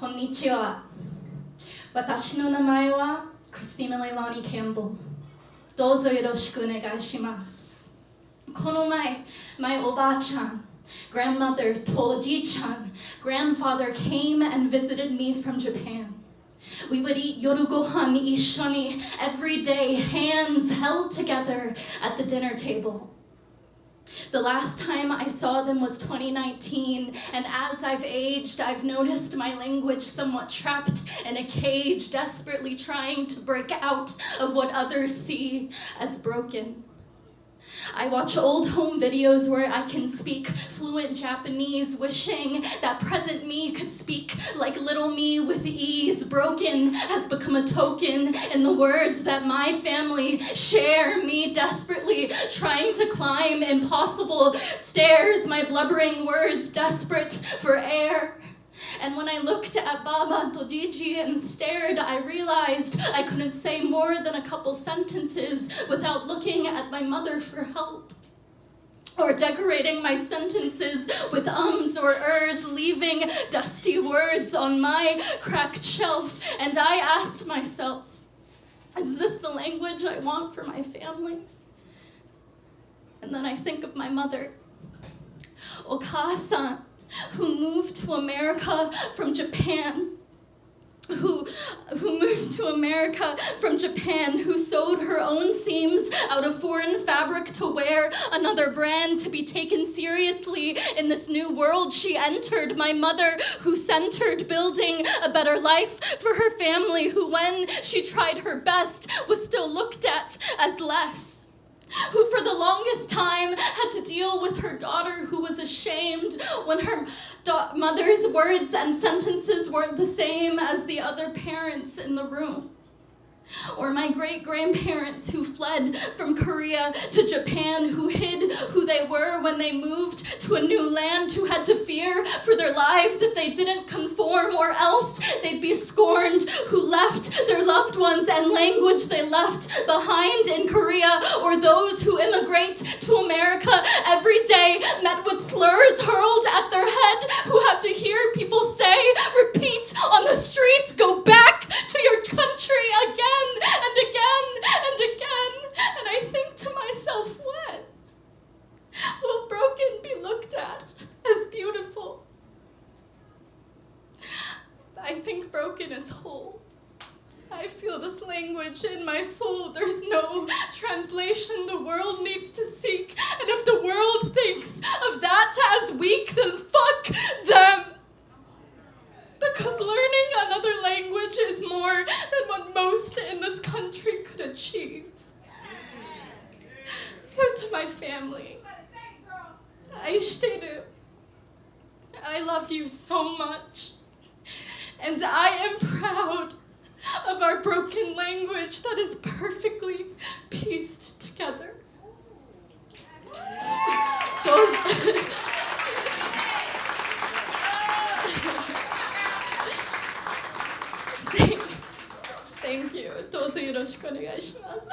こんにちは。私の名前は Christina Leilani Campbell。どうぞよろしくお願いします。この前、my おばあちゃん grandmother とおじいちゃん grandfather came and visited me from Japan. We would eat yoru gohan 一緒に every day, hands held together at the dinner table. The last time I saw them was 2019, and as I've aged, I've noticed my language somewhat trapped in a cage, desperately trying to break out of what others see as broken. I watch old home videos where I can speak fluent Japanese, wishing that present me could speak like little me with ease. Broken has become a token in the words that my family share, me desperately trying to climb impossible stairs, my blubbering words desperate for air. And when I looked at Baba and Gigi and stared, I realized I couldn't say more than a couple sentences without looking at my mother for help. Or decorating my sentences with ums or ers, leaving dusty words on my cracked shelf. And I asked myself, is this the language I want for my family? And then I think of my mother, Okasa-san, who moved to America from Japan, who sewed her own seams out of foreign fabric to wear another brand, to be taken seriously in this new world she entered. My mother, who centered building a better life for her family, who when she tried her best was still looked at as less. Who for the longest time had to deal with her daughter, who was ashamed when her mother's words and sentences weren't the same as the other parents in the room. Or my great-grandparents who fled from Korea to Japan, who hid who they were when they moved to a new land, who had to fear for their lives if they didn't conform or else they'd be scorned, who left their loved ones and language they left behind in Korea, or those who immigrate to America every day met with slurs hurled at their head, who have to hear people say, repeat on the streets, go back to your country again. And again and again, and I think to myself, when will broken be looked at as beautiful? I think broken is whole. I feel this language in my soul. There's no translation the world needs to seek, and if the world thinks of that as weak, then fuck them. Because learning another language is more than what most in this country could achieve. So to my family, aishiteru. I love you so much. And I am proud of our broken language that is perfectly pieced together. Thank you. どうぞよろしくお願いします。